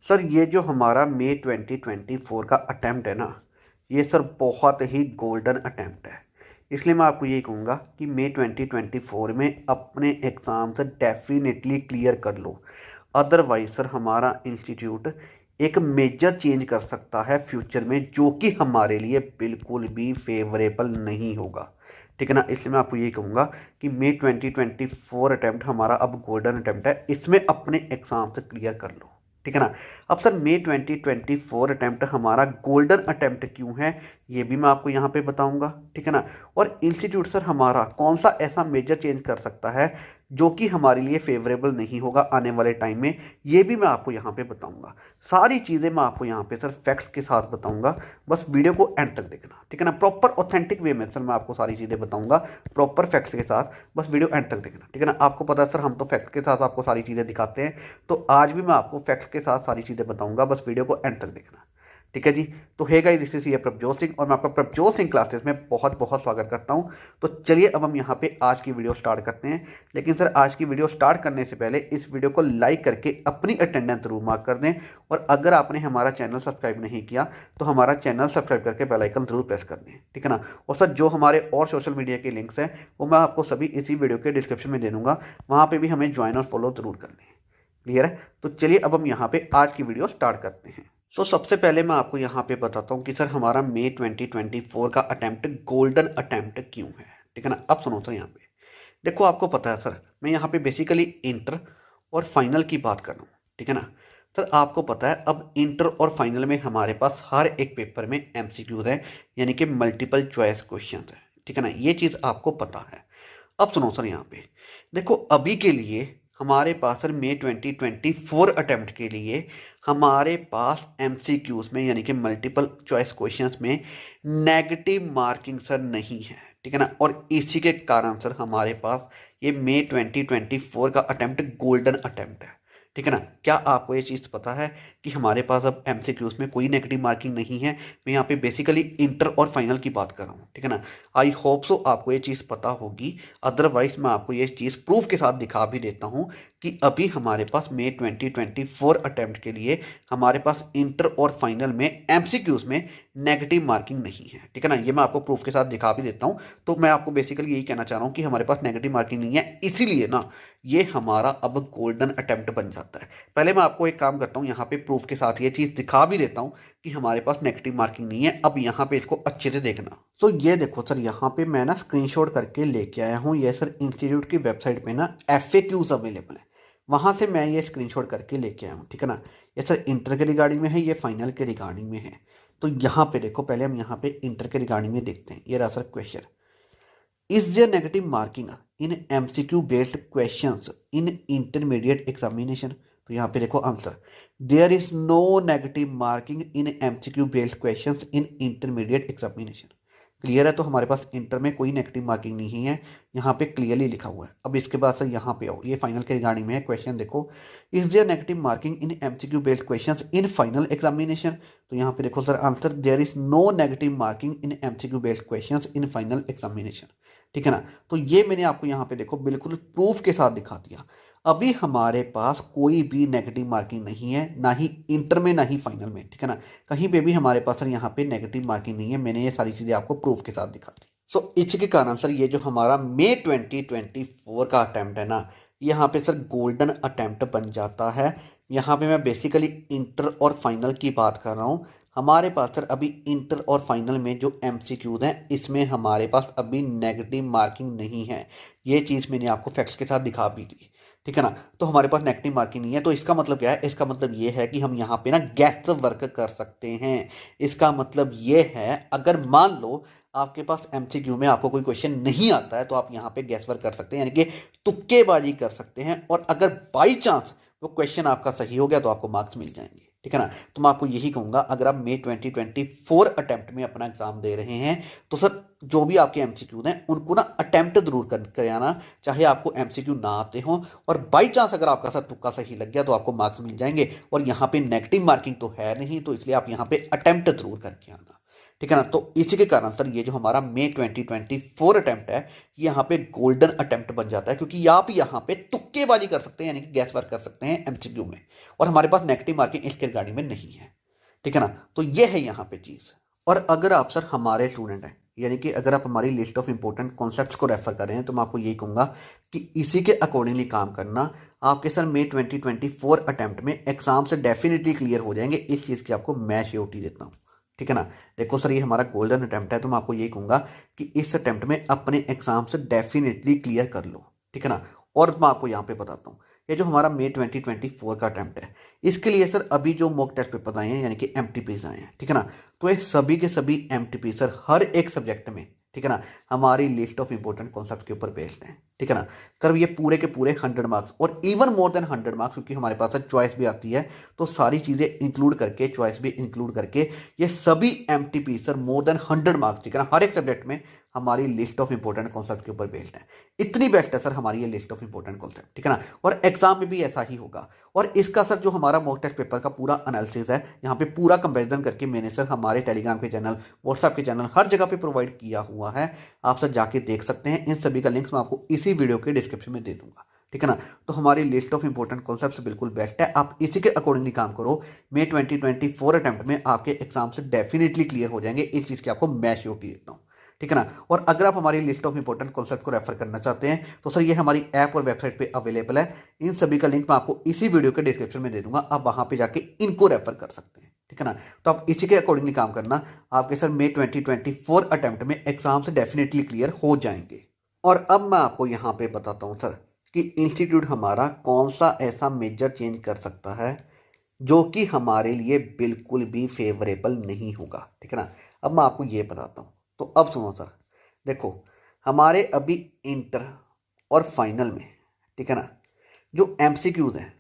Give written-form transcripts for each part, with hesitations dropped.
Sir ये जो हमारा मई 2024 का अटेम्प्ट है ना, ये सर बहुत ही गोल्डन अटेम्प्ट है। इसलिए मैं आपको यही कहूँगा कि मई 2024 में अपने एग्ज़ाम से डेफिनेटली क्लियर कर लो। अदरवाइज सर हमारा इंस्टीट्यूट एक मेजर चेंज कर सकता है फ्यूचर में, जो कि हमारे लिए बिल्कुल भी फेवरेबल नहीं होगा। ठीक है ना। इसलिए मैं आपको यही कहूँगा कि मई 2024 अटैम्प्ट हमारा अब गोल्डन अटैम्प्ट है, इसमें अपने एग्ज़ाम से क्लियर कर लो। ठीक है ना। अब सर मई 2024 अटैम्प्ट हमारा गोल्डन अटैम्प्ट क्यों है, ये भी मैं आपको यहाँ पे बताऊंगा। ठीक है ना। और इंस्टीट्यूट सर हमारा कौन सा ऐसा मेजर चेंज कर सकता है जो कि हमारे लिए फेवरेबल नहीं होगा आने वाले टाइम में, ये भी मैं आपको यहाँ पे बताऊंगा। सारी चीज़ें मैं आपको यहाँ पे सर फैक्ट्स के साथ बताऊंगा। बस वीडियो को एंड तक देखना। ठीक है ना। प्रॉपर ऑथेंटिक वे में सर मैं आपको सारी चीज़ें बताऊंगा, प्रॉपर फैक्ट्स के साथ। बस वीडियो एंड तक देखना। ठीक है ना। आपको पता है सर हम तो फैक्ट्स के साथ आपको सारी चीज़ें दिखाते हैं, तो आज भी मैं आपको फैक्ट्स के साथ सारी चीज़ें बताऊंगा। बस वीडियो को एंड तक देखना। ठीक है जी। तो हे गाइस, दिस इज ये प्रभजोत सिंह और मैं आपका प्रभजोत सिंह क्लासेस में बहुत बहुत स्वागत करता हूं। तो चलिए अब हम यहाँ पे आज की वीडियो स्टार्ट करते हैं। लेकिन सर आज की वीडियो स्टार्ट करने से पहले इस वीडियो को लाइक करके अपनी अटेंडेंस जरूर मार्क कर दें। और अगर आपने हमारा चैनल सब्सक्राइब नहीं किया तो हमारा चैनल सब्सक्राइब करके बेल आइकन जरूर प्रेस कर दें। ठीक है ना। और सर जो हमारे और सोशल मीडिया के लिंक्स हैं वो मैं आपको सभी इसी वीडियो के डिस्क्रिप्शन में दे दूंगा, वहाँ पर भी हमें ज्वाइन और फॉलो जरूर कर लें। क्लियर है। तो चलिए अब हम यहाँ पे आज की वीडियो स्टार्ट करते हैं। तो सबसे पहले मैं आपको यहाँ पे बताता हूँ कि सर हमारा मई 2024 का अटेम्प्ट गोल्डन अटेम्प्ट क्यों है। ठीक है ना। अब सुनो सर, यहाँ पे देखो, आपको पता है सर मैं यहाँ पे बेसिकली इंटर और फाइनल की बात कर रहा हूँ। ठीक है ना। सर आपको पता है अब इंटर और फाइनल में हमारे पास हर एक पेपर में एमसीक्यूज हैं, यानी कि मल्टीपल चॉइस क्वेश्चन है। ठीक है ना। ये चीज़ आपको पता है। अब सुनो सर, यहाँ पे देखो, अभी के लिए हमारे पास सर मई 2024 अटेम्प्ट के लिए हमारे पास एमसीक्यूज में, यानी कि मल्टीपल चॉइस क्वेश्चंस में नेगेटिव मार्किंग सर नहीं है। ठीक है ना। और इसी के कारण सर हमारे पास ये मई 2024 का अटेम्प्ट गोल्डन अटेम्प्ट है। ठीक है ना। क्या आपको ये चीज़ पता है कि हमारे पास अब एमसीक्यूज में कोई नेगेटिव मार्किंग नहीं है। मैं यहाँ पे बेसिकली इंटर और फाइनल की बात कर रहा हूँ। ठीक है ना। आई होप सो आपको ये चीज़ पता होगी। अदरवाइज मैं आपको ये चीज़ प्रूफ के साथ दिखा भी देता हूँ कि अभी हमारे पास मई 2024 अटेम्प्ट के लिए हमारे पास इंटर और फाइनल में एमसीक्यूज में नेगेटिव मार्किंग नहीं है। ठीक है ना। ये मैं आपको प्रूफ के साथ दिखा भी देता हूँ। तो मैं आपको बेसिकली यही कहना चाह रहा हूँ कि हमारे पास नेगेटिव मार्किंग नहीं है, इसीलिए ना ये हमारा अब गोल्डन अटेम्प्ट बन जाता है। पहले मैं आपको एक काम करता हूँ, यहाँ पे प्रूफ के साथ ये चीज़ दिखा भी देता हूँ कि हमारे पास नेगेटिव मार्किंग नहीं है। अब यहाँ पे इसको अच्छे से देखना। तो ये देखो सर, यहाँ पे मैं ना स्क्रीनशॉट करके लेके आया हूँ। ये सर इंस्टीट्यूट की वेबसाइट पे ना FAQs अवेलेबल है, वहाँ से मैं ये स्क्रीनशॉट करके लेके आया हूँ। ठीक है ना। ये सर इंटर के रिगार्डिंग में है, ये फाइनल के रिगार्डिंग में है। तो यहाँ पे देखो, पहले हम यहाँ पे इंटर के रिगार्डिंग में देखते हैं। ये रहा sir question, is there negative marking in MCQ based questions in intermediate examination. तो यहाँ पे देखो answer, there is no negative marking in MCQ based questions in intermediate examination. Clear है। तो हमारे पास इंटर में कोई नेगेटिव मार्किंग नहीं है, यहाँ पे क्लियरली लिखा हुआ है। अब इसके बाद सर यहाँ पे आओ, ये फाइनल के रिगार्डिंग में है क्वेश्चन। देखो, is there negative marking in MCQ based questions in final examination. तो यहाँ पे देखो sir answer, there is no negative marking in MCQ based questions in final examination. ठीक है ना। तो ये मैंने आपको यहाँ पे देखो बिल्कुल प्रूफ के साथ दिखा दिया। अभी हमारे पास कोई भी नेगेटिव मार्किंग नहीं है, ना ही इंटर में ना ही फाइनल में। ठीक है ना। कहीं पे भी हमारे पास सर यहाँ पे नेगेटिव मार्किंग नहीं है। मैंने ये सारी चीज़ें आपको प्रूफ के साथ दिखा दी। सो इसके कारण सर ये जो हमारा मई 2024 का अटैम्प्ट है ना, यहाँ पे सर गोल्डन अटैम्प्ट बन जाता है। यहाँ पे मैं बेसिकली इंटर और फाइनल की बात कर रहा हूँ। हमारे पास सर अभी इंटर और फाइनल में जो MCQs हैं इसमें हमारे पास अभी नेगेटिव मार्किंग नहीं है। ये चीज़ मैंने आपको फैक्ट्स के साथ दिखा भी दी। ठीक है ना। तो हमारे पास नेगेटिव मार्किंग नहीं है। तो इसका मतलब क्या है? इसका मतलब ये है कि हम यहाँ पे ना गैस वर्क कर सकते हैं। इसका मतलब ये है, अगर मान लो आपके पास MCQ में आपको कोई क्वेश्चन नहीं आता है तो आप यहाँ पे गैस वर्क कर सकते हैं, यानी कि तुक्केबाजी कर सकते हैं। और अगर बाई चांस वो क्वेश्चन आपका सही हो गया तो आपको मार्क्स मिल जाएंगे। ठीक है ना। तो मैं आपको यही कहूँगा, अगर आप मई 2024 अटेम्प्ट में अपना एग्जाम दे रहे हैं तो सर जो भी आपके MCQ हैं उनको ना अटेम्प्ट जरूर कर आना, चाहे आपको MCQ ना आते हों। और बाई चांस अगर आपका सर तुक्का सही लग गया तो आपको मार्क्स मिल जाएंगे। और यहाँ पे नेगेटिव मार्किंग तो है नहीं, तो इसलिए आप यहाँ पे अटेम्प्ट जरूर करके आना। ठीक है ना। तो इसी के कारण सर ये जो हमारा मई 2024 अटेम्प्ट है ये यहाँ पे गोल्डन अटेम्प्ट बन जाता है, क्योंकि आप यहाँ पे तुक्केबाजी कर सकते हैं, यानी कि गैस वर्क कर सकते हैं एमसीक्यू में, और हमारे पास नेगेटिव मार्किंग इसके रिगार्डिंग में नहीं है। ठीक है ना। तो ये है यहाँ पे चीज़। और अगर आप सर हमारे स्टूडेंट हैं, यानी कि अगर आप हमारी लिस्ट ऑफ इंपॉर्टेंट कॉन्सेप्ट्स को रेफर कर रहे हैं, तो मैं आपको यही कहूँगा कि इसी के अकॉर्डिंगली काम करना। आपके सर मई 2024 अटेम्प्ट में एग्जाम से डेफिनेटली क्लियर हो जाएंगे, इस चीज़ की आपको मैं श्योरिटी देता हूँ। ठीक है ना। देखो सर ये हमारा गोल्डन अटेम्प्ट है, तो मैं आपको यही कहूँगा कि इस अटेम्प्ट में अपने एग्जाम से डेफिनेटली क्लियर कर लो। ठीक है ना। और मैं आपको यहाँ पे बताता हूँ, ये जो हमारा मई 2024 का अटेम्प्ट है, इसके लिए सर अभी जो मॉक टेस्ट पेपर आए हैं, यानी कि एमटीपीज आए हैं, ठीक है ना। तो ये सभी के सभी एमटीपी सर हर एक सब्जेक्ट में, ठीक है ना, हमारी लिस्ट ऑफ इंपॉर्टेंट कॉन्सेप्ट के ऊपर बेस्ड हैं। ठीक है ना। सर ये पूरे के पूरे 100 मार्क्स और इवन मोर देन 100 मार्क्स, क्योंकि हमारे पास सर चॉइस भी आती है, तो सारी चीज़ें इंक्लूड करके, चॉइस भी इंक्लूड करके, ये सभी MTP sir more than 100 marks, ठीक है ना, हर एक सब्जेक्ट में हमारी लिस्ट ऑफ इंपॉर्टेंट कॉन्सेप्ट के ऊपर बेस्ड है। इतनी बेस्ट है सर हमारी ये लिस्ट ऑफ इंपॉर्टेंट कॉन्सेप्ट। ठीक है ना। और एग्जाम में भी ऐसा ही होगा। और इसका सर जो हमारा मॉक टेस्ट पेपर का पूरा एनालिसिस है, यहाँ पे पूरा कंपैरिजन करके मैंने सर हमारे टेलीग्राम के चैनल, व्हाट्सएप के चैनल, हर जगह पे प्रोवाइड किया हुआ है। आप सर जाके देख सकते हैं। इन सभी का लिंक्स मैं आपको इसी वीडियो के डिस्क्रिप्शन में दे दूंगा। ठीक है ना। तो हमारी लिस्ट ऑफ इंपॉर्टेंट कॉन्सेप्ट्स बिल्कुल बेस्ट है, आप इसी के अकॉर्डिंगली काम करो। मई 2024 अटेम्प्ट में आपके एग्जाम से डेफिनेटली क्लियर हो जाएंगे, इस चीज़ की आपको मैं श्योरिटी देता हूँ। ठीक है ना। और अगर आप हमारी लिस्ट ऑफ इंपॉर्टेंट कॉन्सेप्ट को रेफर करना चाहते हैं, तो सर ये हमारी ऐप और वेबसाइट पे अवेलेबल है। इन सभी का लिंक मैं आपको इसी वीडियो के डिस्क्रिप्शन में दे दूंगा, आप वहां पे जाके इनको रेफर कर सकते हैं। ठीक है ना। तो आप इसी के अकॉर्डिंगली काम करना, आपके सर मई 2024 अटेम्प्ट में एग्जाम से डेफिनेटली क्लियर हो जाएंगे। और अब मैं आपको यहाँ पे बताता हूँ सर कि इंस्टीट्यूट हमारा कौन सा ऐसा मेजर चेंज कर सकता है जो कि हमारे लिए बिल्कुल भी फेवरेबल नहीं होगा। ठीक है ना। अब मैं आपको ये बताता हूँ, तो अब सुनो सर, देखो हमारे अभी इंटर और फाइनल में, ठीक है ना, जो एमसीक्यूज हैं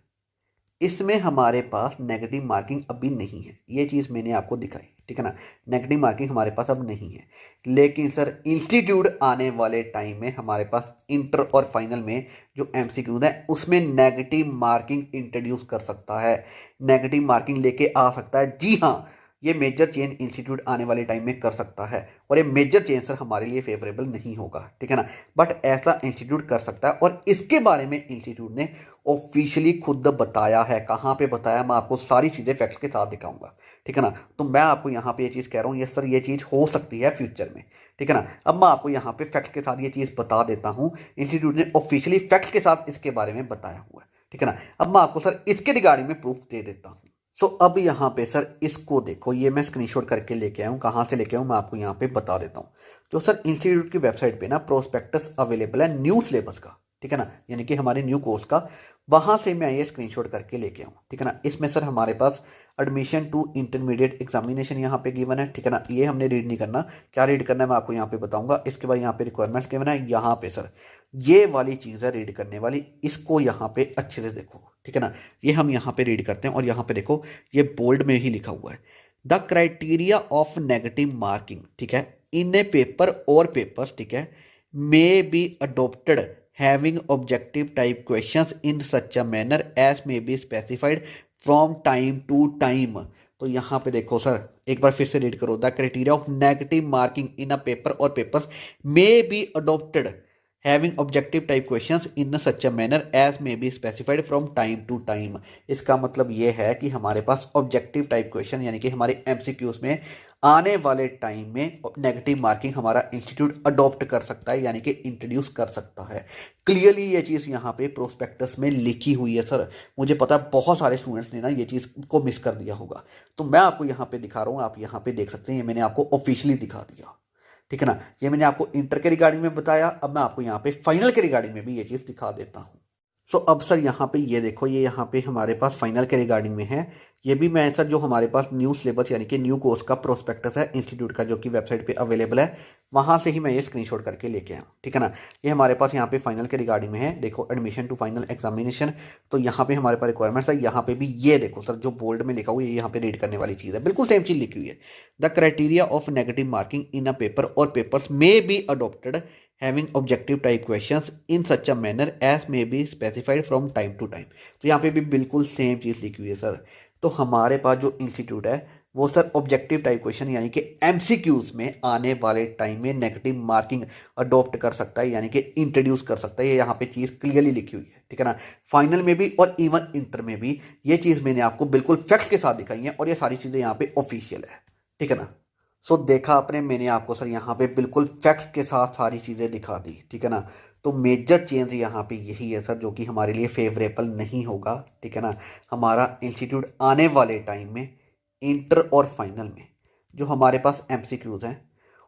इसमें हमारे पास नेगेटिव मार्किंग अभी नहीं है, ये चीज़ मैंने आपको दिखाई। ठीक है ना। नेगेटिव मार्किंग हमारे पास अब नहीं है, लेकिन सर इंस्टीट्यूट आने वाले टाइम में हमारे पास इंटर और फाइनल में जो एमसीक्यूज है उसमें नेगेटिव मार्किंग इंट्रोड्यूस कर सकता है, नेगेटिव मार्किंग लेके आ सकता है। जी हाँ, ये मेजर चेंज इंस्टीट्यूट आने वाले टाइम में कर सकता है, और ये मेजर चेंज सर हमारे लिए फेवरेबल नहीं होगा। ठीक है ना। बट ऐसा इंस्टीट्यूट कर सकता है, और इसके बारे में इंस्टीट्यूट ने ऑफिशियली खुद बताया है। कहाँ पे बताया, मैं आपको सारी चीज़ें फैक्ट्स के साथ दिखाऊंगा। ठीक है ना। तो मैं आपको यहाँ पे ये चीज़ कह रहा हूँ, ये सर ये चीज़ हो सकती है फ्यूचर में। ठीक है ना। अब मैं आपको यहाँ पे फैक्ट्स के साथ ये चीज़ बता देता हूँ, इंस्टीट्यूट ने ऑफिशियली फैक्ट्स के साथ इसके बारे में बताया हुआ है। ठीक है ना। अब मैं आपको सर इसके रिगार्डिंग में प्रूफ दे देता हूँ। तो अब यहाँ पे सर इसको देखो, ये मैं स्क्रीनशॉट करके लेके आया हूँ। कहाँ से लेके आऊँ मैं आपको यहाँ पे बता देता हूँ। तो सर इंस्टीट्यूट की वेबसाइट पे ना प्रोस्पेक्टस अवेलेबल है न्यू सिलेबस का, ठीक है ना, यानी कि हमारे न्यू कोर्स का, वहाँ से मैं ये स्क्रीनशॉट करके लेके आऊँ। ठीक है ना। इसमें सर हमारे पास एडमिशन टू इंटरमीडिएट एग्जामिनेशन यहाँ पे गिवन है। ठीक है ना। ये हमने रीड नहीं करना, क्या रीड करना है मैं आपको यहाँ पे बताऊँगा। इसके बाद यहाँ पे रिक्वायरमेंट्स गिवन है, यहाँ पे सर ये वाली चीज़ है रीड करने वाली, इसको यहाँ पे अच्छे से देखो। ठीक है ना। ये हम यहाँ पे रीड करते हैं, और यहाँ पे देखो ये बोल्ड में ही लिखा हुआ है, the criteria of negative marking, ठीक है, इन ए पेपर और पेपर्स, ठीक है, may be adopted having objective type questions in such a manner as may be specified from time to time. तो यहाँ पे देखो सर, एक बार फिर से रीड करो, the criteria of negative marking in a paper और papers may be adopted having objective type questions in such a manner as may be specified from time to time. इसका मतलब ये है कि हमारे पास ऑब्जेक्टिव टाइप क्वेश्चन, यानी कि हमारे एमसीक्यूज में आने वाले टाइम में नेगेटिव मार्किंग हमारा इंस्टीट्यूट अडॉप्ट कर सकता है, यानी कि इंट्रोड्यूस कर सकता है। क्लियरली ये चीज़ यहाँ पे प्रोस्पेक्टस में लिखी हुई है सर। मुझे पता है बहुत सारे स्टूडेंट्स ने ना ये चीज़ को मिस कर दिया होगा, तो मैं आपको यहाँ पे दिखा रहा हूँ, आप यहाँ पे देख सकते हैं, ये मैंने आपको ऑफिशियली दिखा दिया। ठीक है ना। ये मैंने आपको इंटर के रिगार्डिंग में बताया, अब मैं आपको यहाँ पे फाइनल के रिगार्डिंग में भी ये चीज़ दिखा देता हूँ। सो अब सर यहाँ पे ये देखो, ये यहाँ पे हमारे पास फाइनल के रिगार्डिंग में है। ये भी मैं सर जो हमारे पास न्यू सिलेबस यानी कि न्यू कोर्स का प्रोस्पेक्टस है इंस्टीट्यूट का, जो कि वेबसाइट पे अवेलेबल है, वहाँ से ही मैं ये स्क्रीनशॉट करके लेके आया। ठीक है ना। ये हमारे पास यहाँ पे फाइनल के रिगार्डिंग में है, देखो एडमिशन टू फाइनल एग्जामिनेशन। तो यहाँ पे हमारे पास रिक्वायरमेंट्स है, यहाँ पे भी ये देखो सर जो बोल्ड में लिखा हुआ है, यहाँ पे रीड करने वाली चीज़ है, बिल्कुल सेम चीज़ लिखी हुई है, the criteria of negative marking in a paper और papers may be adopted having objective type questions in such a manner as may be specified from time to time. तो यहाँ पे भी बिल्कुल सेम चीज़ लिखी हुई है सर। तो हमारे पास जो इंस्टीट्यूट है वो सर ऑब्जेक्टिव टाइप क्वेश्चन यानी कि एमसीक्यूज में आने वाले टाइम में नेगेटिव मार्किंग अडॉप्ट कर सकता है, यानी कि इंट्रोड्यूस कर सकता है। ये यहाँ पे चीज़ क्लियरली लिखी हुई है, ठीक है ना। फाइनल में भी और इवन इंटर में भी ये चीज़ मैंने आपको बिल्कुल फैक्ट के साथ दिखाई है और ये सारी चीज़ें यहाँ पे ऑफिशियल है, ठीक है ना। सो देखा आपने, मैंने आपको सर यहाँ पे बिल्कुल फैक्ट्स के साथ सारी चीज़ें दिखा दी, ठीक है ना। तो मेजर चेंज यहाँ पे यही है सर, जो कि हमारे लिए फेवरेबल नहीं होगा, ठीक है ना। हमारा इंस्टीट्यूट आने वाले टाइम में इंटर और फाइनल में जो हमारे पास एमसीक्यूज हैं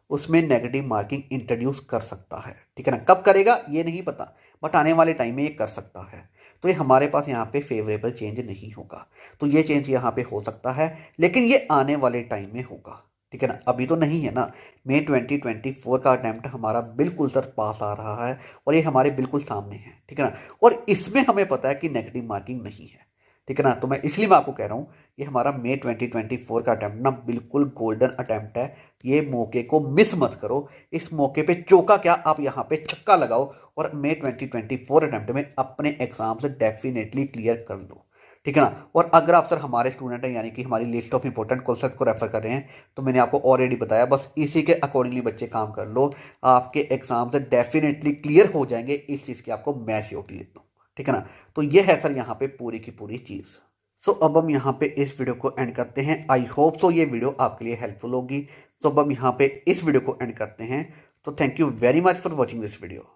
उसमें नेगेटिव मार्किंग इंट्रोड्यूस कर सकता है, ठीक है ना। कब करेगा ये नहीं पता, बट आने वाले टाइम में ये कर सकता है। तो ये हमारे पास यहाँ पे फेवरेबल चेंज नहीं होगा। तो ये चेंज यहाँ पे हो सकता है, लेकिन ये आने वाले टाइम में होगा, ठीक है ना। अभी तो नहीं है ना। मई 2024 का अटैम्प्ट हमारा बिल्कुल सर पास आ रहा है और ये हमारे बिल्कुल सामने है, ठीक है ना। और इसमें हमें पता है कि नेगेटिव मार्किंग नहीं है, ठीक है ना। तो मैं इसलिए मैं आपको कह रहा हूँ ये हमारा मई 2024 का अटैम्प्ट ना बिल्कुल गोल्डन अटैम्प्ट है। ये मौके को मिस मत करो। इस मौके पे चौका क्या, आप यहाँ पे छक्का लगाओ और मई 2024 अटैम्प्ट में अपने एग्जाम से डेफिनेटली क्लियर कर लो, ठीक है ना। और अगर आप सर हमारे स्टूडेंट हैं, यानी कि हमारी लिस्ट ऑफ इंपॉर्टेंट क्वेश्चन को रेफर कर रहे हैं, तो मैंने आपको ऑलरेडी बताया, बस इसी के अकॉर्डिंगली बच्चे काम कर लो। आपके एग्जाम से डेफिनेटली क्लियर हो जाएंगे, इस चीज़ की आपको मैं श्योरिटी देता हूँ, ठीक है ना। तो ये है सर यहाँ पे पूरी की पूरी चीज़। सो अब हम यहाँ पे इस वीडियो को एंड करते हैं। आई होप सो ये वीडियो आपके लिए हेल्पफुल होगी। तो अब हम यहाँ पे इस वीडियो को एंड करते हैं। तो thank you very much for watching this video.